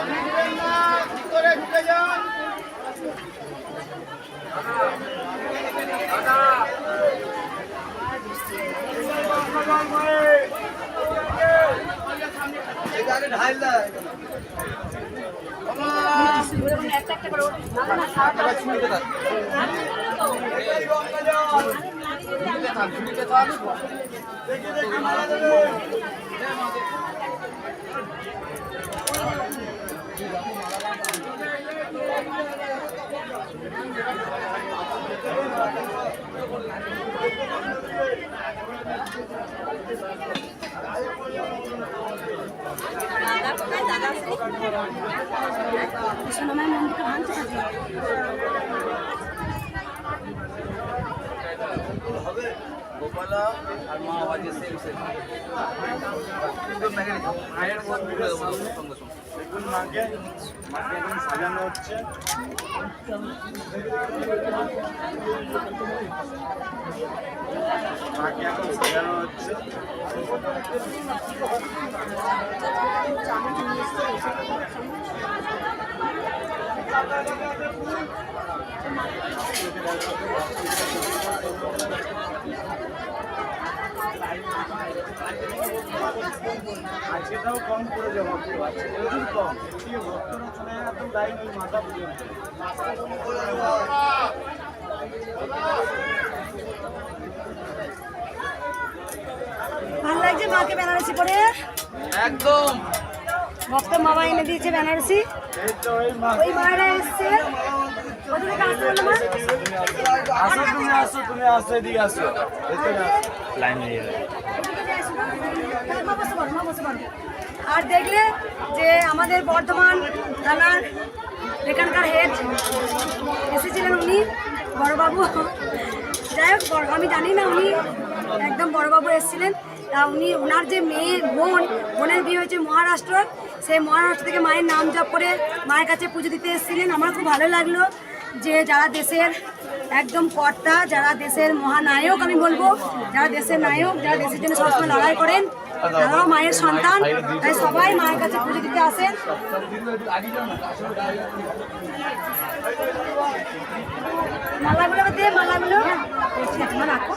ভিজবেন না, ভিতরে ঢুকে যান। একটা একটা করে না না সারাটা সোনামায় মন্দিরটা ভাঙতে থাকে। গোপালা আর মা আওয়াজে সেম সেম মায়ের মন্দির সঙ্গে সঙ্গে মাকে এখন সাজানো হচ্ছে। মাকে এখন সাজানো হচ্ছে। আজকেটাও কম করে যাবো, প্রচুর কম। এদিকে ভক্তরা চলে যায় একদম লাইন ওই মাথা পর্যন্ত। ভালো লাগছে মাকে বেনারসি পরে? একদম ভক্ত মামা এনে দিয়েছে বেনারসি। ওই মায়েরা এসছে। ওদিকে আসতে বললো মা। আসো তুমি, আসো তুমি, আসো এদিকে আসো। লাইন দিয়ে মা বসে পড়ো, মা বসে পড়ো। আর দেখলে যে আমাদের বর্ধমান থানার এখানকার হেড এসেছিলেন, উনি বড়বাবু। যাই হোক, আমি জানি না, উনি একদম বড়বাবু এসেছিলেন। তা উনি, ওনার যে মেয়ে বোনের বিয়ে হয়েছে মহারাষ্ট্র, সেই মহারাষ্ট্র থেকে মায়ের নাম জপ করে মায়ের কাছে পুজো দিতে এসেছিলেন। আমার খুব ভালো লাগলো যে যারা দেশের একদম কর্তা, যারা দেশের মহানায়ক, আমি বলবো যারা দেশের নায়ক, যারা দেশের জন্য সবসময় লড়াই করেন, তারাও মায়ের সন্তান। তাই সবাই মায়ের কাছে পুজো দিতে আসেন। মালাগুলো দিয়ে, মালাগুলো রাখো।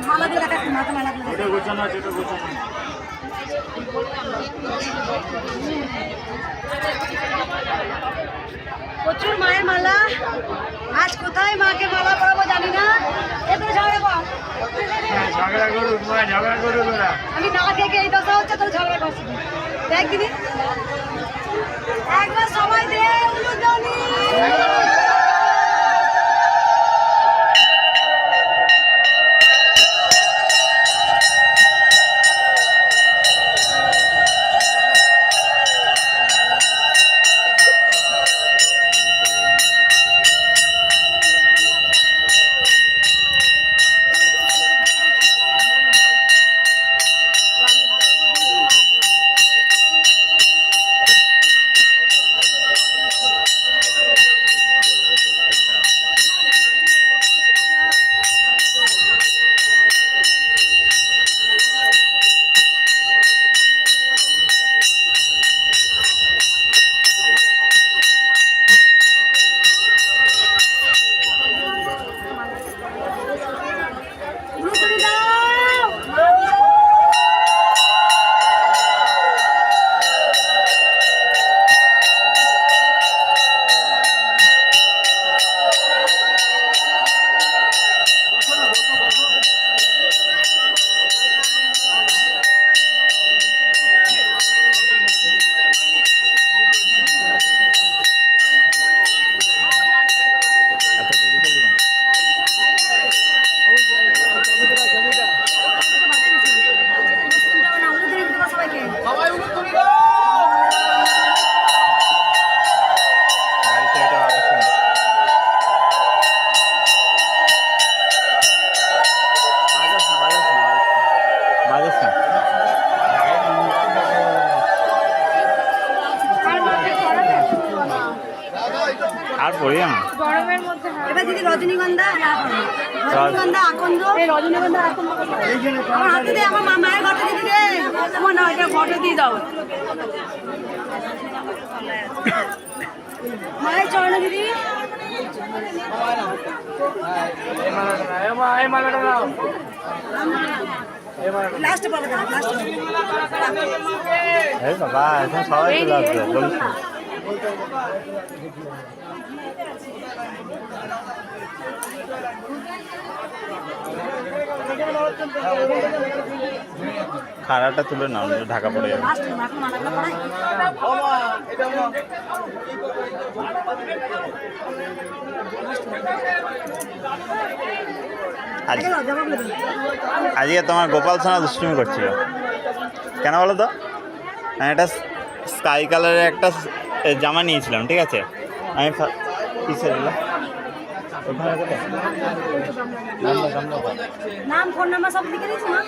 মালা দিয়ে রাখা, মাথা মালাগুলো প্রচুর মায়ের মালা। আজ কোথায় মাকে মালা পরাবো জানি না। এরপরে ঝগড়া কর, আমি না খেয়ে এই দশা হচ্ছে, তোর ঝগড়া করছি। দেখ দিদি, একবার সবাই দে উলুধ্বনি। পড়িও না। গরমের মধ্যে এবার দিদি রজনীগন্ধা আকন্দ এই রজনীগন্ধা আকন্দ আমার হাতে দিয়ে আমার মায়ের ঘটে দিদি রে আমার না এটা ঘটে দিয়ে দাও মায়ের চরণে দিদি লাস্ট বলো লাস্ট এই বাবা এখন সবাই চলে আসবে বলিস না। খাড়াটা তুলে নাও ঢাকা পড়ে যাবে। আজকে তোমার গোপাল সোনা দুষ্টুমি করছিল কেন বলো তো? আমি একটা স্কাই কালারের একটা জামা নিয়েছিলাম, ঠিক আছে? আমি কিসের নাম ফোন নাম্বার সব লিখে দিয়েছি না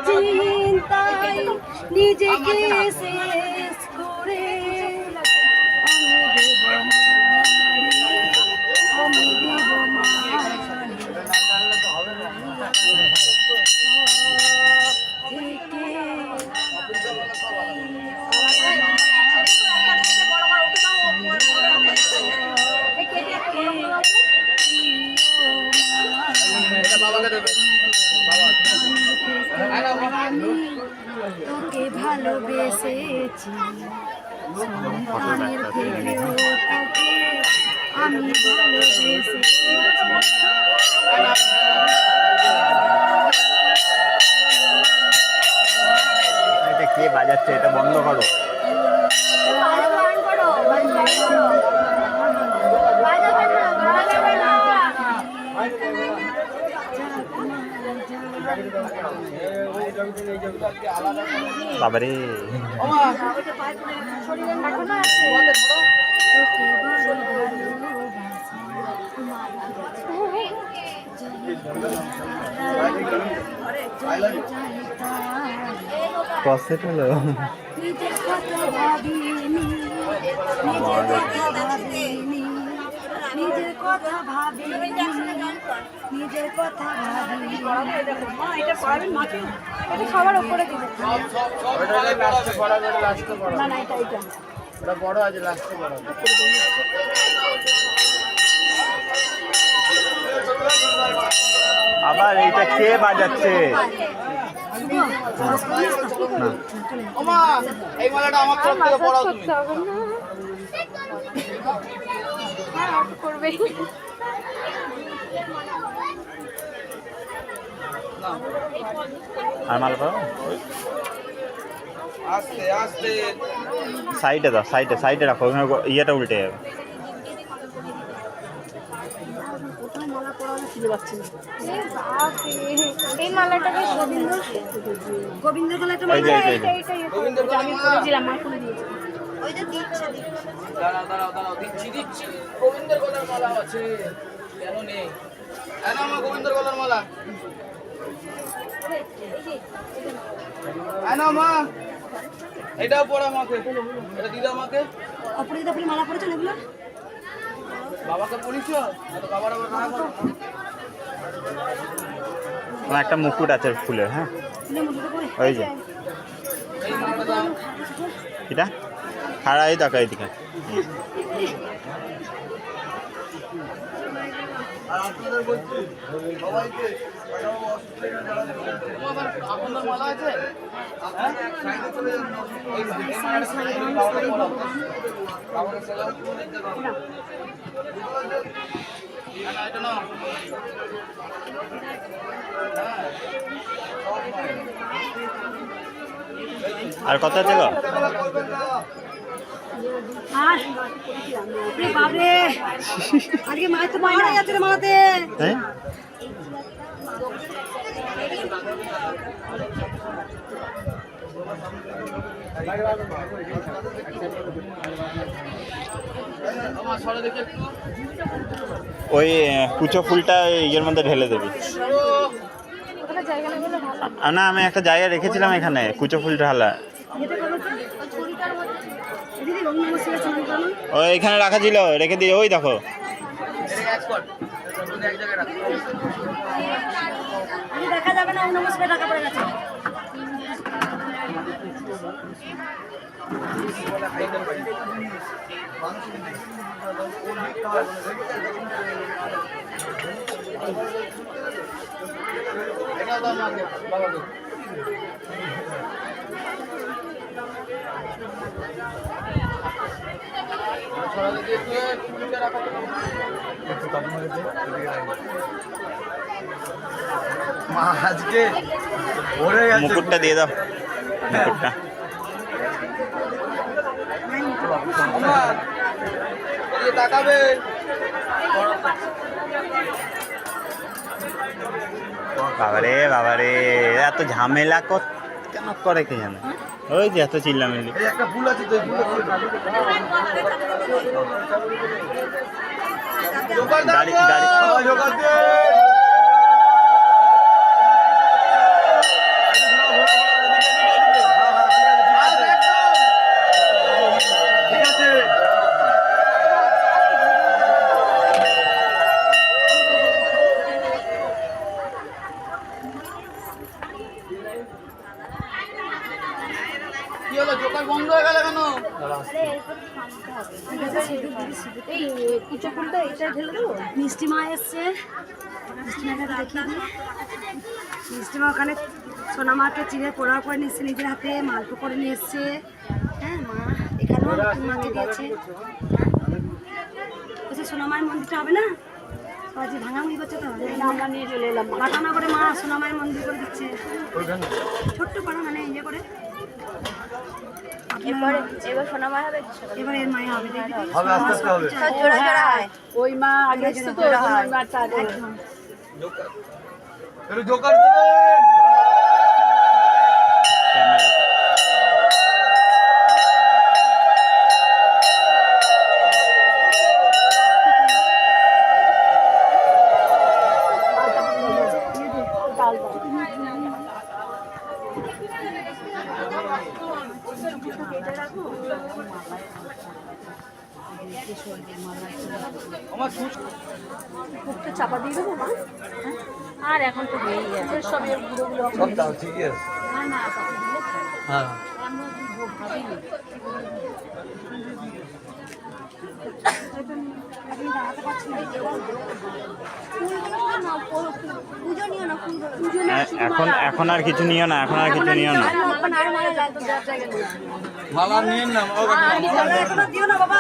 চিন্তায় নিজেকে শেষ করে আমি দেব তোকে ভালোবেসেছি সন্তানের থেকেও তোকে আমি ভালোবেসেছি এটা কে বাজাচ্ছে? এটা বন্ধ করো। বাবারে কসেট হলো নিজের কথা ভাবিনি নিজের কথা ভাবিনি এটা সবার উপরে দিবে না না এটা ওটা বড় আছে, লাস্টে বড় আছে। আবার এইটা কে বাজাচ্ছে? এই মালাটা আমার তরফ থেকে পড়াও তুমি। আর মাল পাবো? আস্তে আস্তে সাইডে দাও, সাইডে রাখো, ওখানে ইয়েটা উল্টে যাবে। এই মালাটা গোবিন্দ গলাটা আমি করেছিলাম মা করে দিয়েছে ওইটা দিচ্ছে দাঁড়াও দিচ্ছি গোবিন্দের গলার মালা আছে কেন নেই? আমার গোবিন্দের গলার মালা মা, এটাও পড়া মাকে, এটা দিদা মাকে। অপরাজিতা আপনি মালা পড়েছেন এগুলো? বাবাকে পড়িস? বাবার আবার না করো। আমার একটা মুকুট আছে ফুলের, হ্যাঁ ওই যে এটা খাড়া, এই দেখো এইদিকে। আর আপনাদের বলছি সবাইকে আপনার মালা আছে? সাইডে চলে যান। এটা না আর কত আছে গো? বাবরে আজকে মাছ তো পাওয়া যাচ্ছে রে মালাতে। হ্যাঁ ওই কুচো ফুলটা ইয়ের মধ্যে ঢেলে দেবি। না আমি একটা জায়গা রেখেছিলাম এখানে কুচো ফুল ঢালা। ওই এখানে রাখা ছিল, রেখে দিয়ে ওই দেখো। দেখা যাবে না, নমস্কার টাকা পড়ে গেছে। মা আজকে ভরে গেছে। মুকুটটা দিয়ে দাও, মুকুটটা। তাকাবে বাবারে বাবারে, এত ঝামেলা কেন করে কে জানে। ওই যে এত চিল্লামিল্লি। এই একটা ফুল আছে তো, এই ফুলটা গাড়ি গাড়ি জোগাড় দে। এই কুচো ফুলটা এটা ঢেলে দেবো। মিষ্টি মা এসছে, মিষ্টি মাকে দেখিয়ে দিই। মিষ্টি মা ওখানে সোনা মাকে চিড়ে পোড়াও করে নিচ্ছে নিজের হাতে, মালপো করে নিয়ে এসছে। হ্যাঁ মা এখানেও নতুন মাকে দিয়েছে। বলছে সোনা মায়ের মন্দিরটা হবে না, আজ ভাঙাভাঙি করছে তো, আমরা নিয়ে চলে এলাম। ঘটনা করে মা সোনা মায়ের মন্দির করে দিচ্ছে, ছোট্ট পাড়া মানে ইয়ে করে। এবার সোনা মা হবে, এবার এর মায়ের হবে, দেখবি হবে আস্তে আস্তে হবে। জোড়া জোড়া হয়। ওই মা আগে এসছে তো, ওই মাটা আগে। একটু জোগাড় দেবেন। চাপা দিয়ে দেবো মা। আর এখন তো হয়েই গেছে সব এর গুঁড়োগুলো। সব দাও ঠিকই আছে। না না চাপা দিলে হ্যাঁ ভাবিনি। আপনি দাঁড়াতে পারছেন না, পুজো নিও না, পুজো এখন আর কিছু নিও না, এখন আর কিছু নিও না। মালা নিন না, এখনো দিও না বাবা,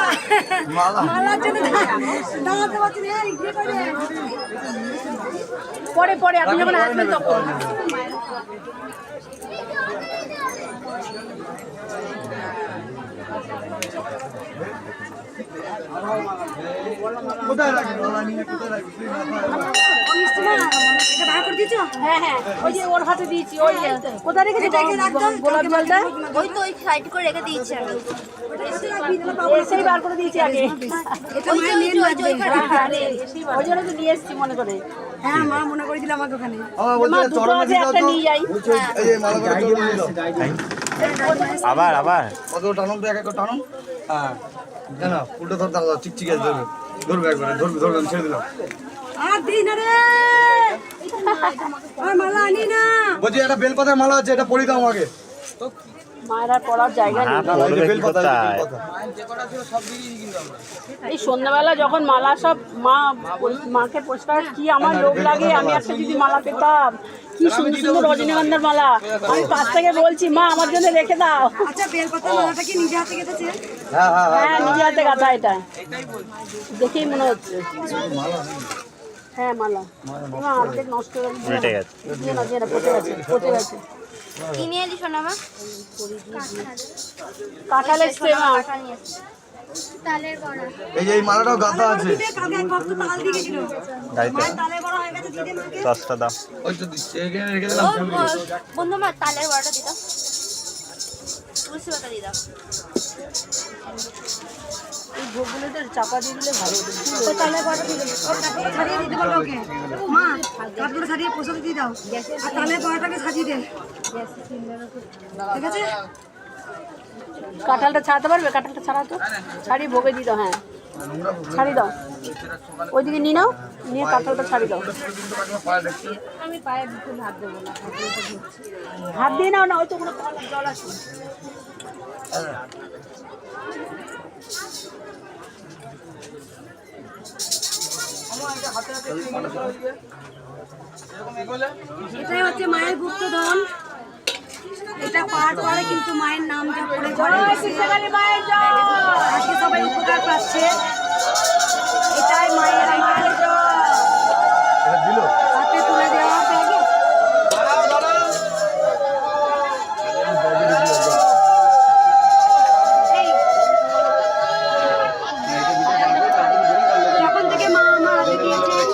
মালার জন্য দাঁড়াতে পারছি না। পরে পরে আপনি যখন আসবেন তখন। কোথায় রাখি মালা নিয়ে, কোথায় রাখি? হ্যাঁ হ্যাঁ, ওই যে ওর হাতে দিয়েছি। ওই কোথায় রেখেছি গোলাপ জলটা? ওই তো ওই সাইড করে রেখে দিয়েছি আমি। এসেই বার করে দিয়েছি আগে। ওই জন্য তো নিয়ে এসেছি মনে করে। হ্যাঁ মা মনে করে দিলাম আমাকে ওখানে। চরণে দিয়ে দাও তো। নিয়ে যাই। এই যে মালা করে চরণে দিয়ে দাও। আবার আবার কত টানুন তো, এক এক করে টানুন। হ্যাঁ না উল্টো ধর, দাও চিকচিকে ধরবে, ধরবে একবারে, ধরবে আমি ছেড়ে দিলাম। আর দিই না রে, আর মালা আনি না। বলছি একটা বেলপাতার মালা আছে, এটা পরি দাও আমাকে। মায়েরা পড়ার জায়গা নেই। বেলপাতা এই সন্ধ্যাবেলা যখন মালা সব মাকে পরিষ্কার, কি আমার লোভ লাগে। আমি একটা যদি মালা পেতাম, কি সুন্দর সুন্দর রজনীগন্ধার মালা। আমি পাশ থেকে বলছি মা আমার জন্য রেখে দাও। আচ্ছা বেলপাতার মালাটা কি নিজে হাতে গেঁথেছে? হ্যাঁ হ্যাঁ হ্যাঁ নিজে হাতে গাঁথা, এটা দেখেই মনে হচ্ছে। হ্যাঁ মালা অর্ধেক নষ্ট হয়ে উল্টে গেছে। পচে গেছে, পচে গেছে। কি নিয়ে এলি শোনা মা? কাঁঠালের সেবা তালের বড়া। এই যে এই মালাটাও গাঁথা আছে। কালকে এক ভক্ত তাল দিয়ে গেছিল গাড়িতে মায়ের তালে বড় হয়ে গেছে দিদি মাকে। 10টা দাও। ওই তো দিচ্ছে এখানে রেখে দিলাম। বন্ধু মা তালের বড়াটা দিতাম, তুলসী পাতা দিতাম। এই ভোগগুলোতে চাপা দিয়ে দিলে ভালো হতো। তো তালে বড় দিদি ও কাপড় ছাড়িয়ে দিতে বলো ওকে। মা কাপড় ছাড়িয়ে প্রসাদ দিয়ে দাও আর তালে বড়টাকে সাজিয়ে দে, ঠিক আছে? কাঁঠালটা ছাড়াতে পারবে? কাঁঠালটা ছাড়াতো, ছাড়িয়ে ভোগে দিয়ে দাও। হ্যাঁ ছাড়িয়ে দাও, ওইদিকে নিয়ে নাও, নিয়ে কাঁঠালটা ছাড়িয়ে দাও। আমি পায়ে দিতে হাত দেবো না, হাত দিয়ে নাও না, ওই তো কোনো জল আছে। এটাই হচ্ছে মায়ের গুপ্তধন। এটা পাওয়ার পরে কিন্তু মায়ের নাম জপ করে আজকে সবাই উপকার পাচ্ছে। এটাই মায়ের হাতে তুলে দেওয়া ব্যাগে। যখন থেকে মা আমার হাতে দিয়েছেন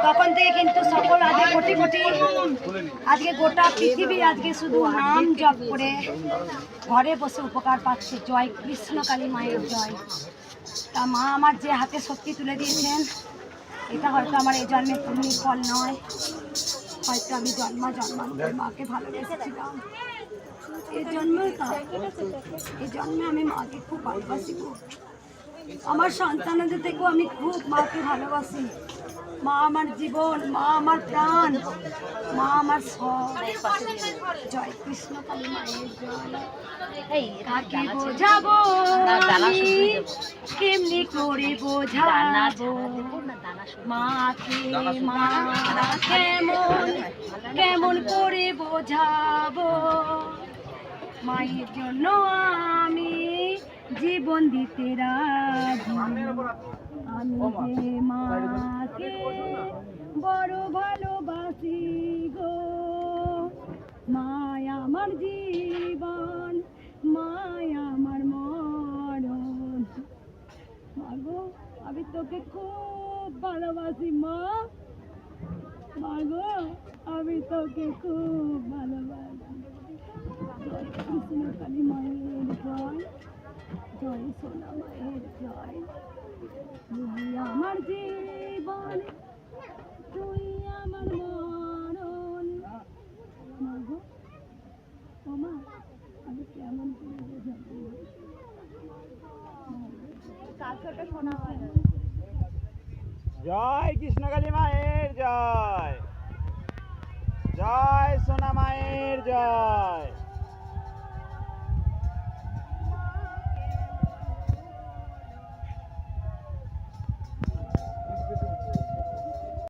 তখন থেকে কিন্তু সকল আজকে কোটি কোটি, আজকে গোটা পৃথিবী আজকে শুধু নাম জপ করে ঘরে বসে উপকার পাচ্ছে। জয় কৃষ্ণ কালী মায়ের জয়। তা মা আমার যে হাতে শক্তি তুলে দিয়েছেন, এটা হয়তো আমার এই জন্মের পুণ্যের ফল নয়, হয়তো আমি জন্মান্তর মাকে ভালোবেসেছিলাম। এই জন্মে আমি মাকে খুব ভালোবাসি। আমার সন্তানদের থেকেও আমি খুব মাকে ভালোবাসি। মা আমার জীবন, মা আমার প্রাণ, মা আমার সব। জয় কৃষ্ণ কালী মায়ের জয়। কাকে বোঝাবো আমি, কেমনি করে বোঝাবো মাকে, মা কেমন কেমন করে বোঝাবো। মায়ের জন্য আমি জীবন দিতে রাজি। আমি যে মাকে বড় ভালোবাসি গো, মায় আমার জীবন, মায় আমার মরণ। মাগো আমি তোকে খুব ভালোবাসি মা, মাগো আমি তোকে খুব ভালোবাসি। জয় কৃষ্ণ কালী মায়ের জয়, জয় সোনা মায়ের জয়। তুই আমার জীবন, তুই আমার মরণ। মাগো ও মা, আমি কেমন করে বোঝাবো? জয় কৃষ্ণকালী মায়ের জয়, জয় সোনা মায়ের জয়।